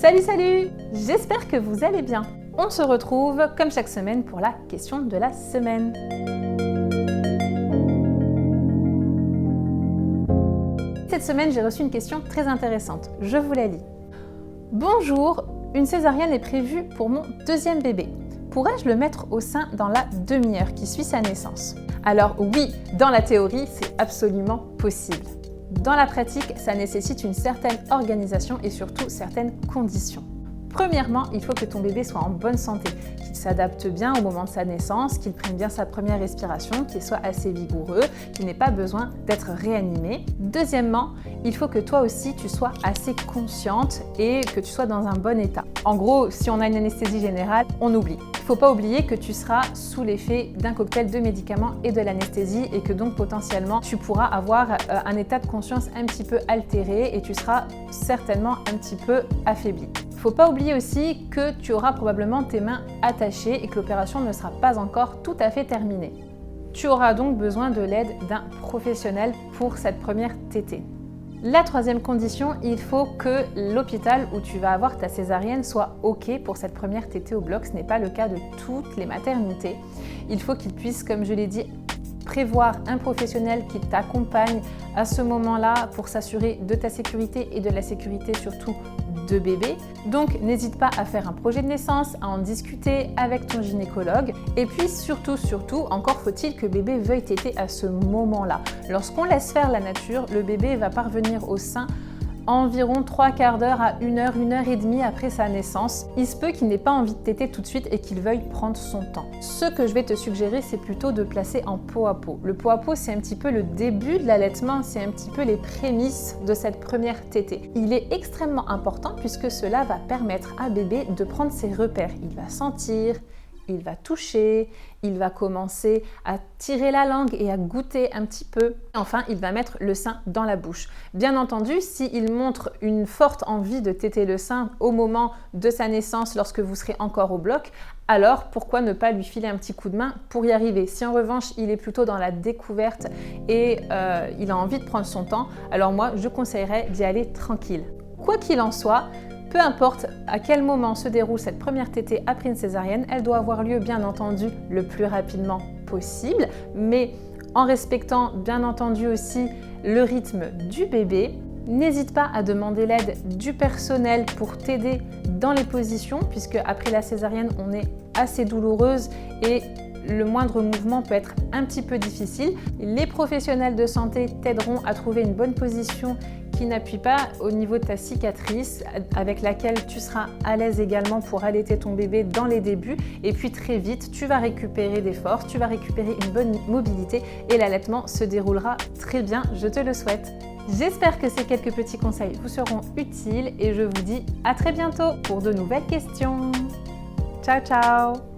Salut, salut! J'espère que vous allez bien. On se retrouve comme chaque semaine pour la question de la semaine. Cette semaine, j'ai reçu une question très intéressante. Je vous la lis. Bonjour, une césarienne est prévue pour mon deuxième bébé. Pourrais-je le mettre au sein dans la demi-heure qui suit sa naissance? Alors oui, dans la théorie, c'est absolument possible. Dans la pratique, ça nécessite une certaine organisation et surtout certaines conditions. Premièrement, il faut que ton bébé soit en bonne santé, qu'il s'adapte bien au moment de sa naissance, qu'il prenne bien sa première respiration, qu'il soit assez vigoureux, qu'il n'ait pas besoin d'être réanimé. Deuxièmement, il faut que toi aussi tu sois assez consciente et que tu sois dans un bon état. En gros, si on a une anesthésie générale, on oublie. Il ne faut pas oublier que tu seras sous l'effet d'un cocktail de médicaments et de l'anesthésie et que donc potentiellement tu pourras avoir un état de conscience un petit peu altéré et tu seras certainement un petit peu affaibli. Il ne faut pas oublier aussi que tu auras probablement tes mains attachées et que l'opération ne sera pas encore tout à fait terminée. Tu auras donc besoin de l'aide d'un professionnel pour cette première tétée. La troisième condition, il faut que l'hôpital où tu vas avoir ta césarienne soit OK pour cette première tétée au bloc. Ce n'est pas le cas de toutes les maternités. Il faut qu'ils puissent, comme je l'ai dit, prévoir un professionnel qui t'accompagne à ce moment-là pour s'assurer de ta sécurité et de la sécurité surtout de bébé. Donc n'hésite pas à faire un projet de naissance, à en discuter avec ton gynécologue. Et puis surtout, encore faut-il que bébé veuille téter à ce moment-là. Lorsqu'on laisse faire la nature, le bébé va parvenir au sein environ 3/4 d'heure à 1 heure, 1 heure et demie après sa naissance. Il se peut qu'il n'ait pas envie de téter tout de suite et qu'il veuille prendre son temps. Ce que je vais te suggérer, c'est plutôt de placer en pot à pot. Le pot à pot, c'est un petit peu le début de l'allaitement, c'est un petit peu les prémices de cette première tétée. Il est extrêmement important puisque cela va permettre à bébé de prendre ses repères. Il va sentir, il va toucher, il va commencer à tirer la langue et à goûter un petit peu. Enfin, il va mettre le sein dans la bouche. Bien entendu, s'il montre une forte envie de téter le sein au moment de sa naissance, lorsque vous serez encore au bloc, alors pourquoi ne pas lui filer un petit coup de main pour y arriver? Si en revanche, il est plutôt dans la découverte et il a envie de prendre son temps, alors moi, je conseillerais d'y aller tranquille. Quoi qu'il en soit, peu importe à quel moment se déroule cette première tétée après une césarienne, elle doit avoir lieu bien entendu le plus rapidement possible, mais en respectant bien entendu aussi le rythme du bébé. N'hésite pas à demander l'aide du personnel pour t'aider dans les positions, puisque après la césarienne, on est assez douloureuse et le moindre mouvement peut être un petit peu difficile. Les professionnels de santé t'aideront à trouver une bonne position qui n'appuie pas au niveau de ta cicatrice, avec laquelle tu seras à l'aise également pour allaiter ton bébé dans les débuts. Et puis très vite, tu vas récupérer des forces, tu vas récupérer une bonne mobilité et l'allaitement se déroulera très bien, je te le souhaite. J'espère que ces quelques petits conseils vous seront utiles et je vous dis à très bientôt pour de nouvelles questions. Ciao, ciao!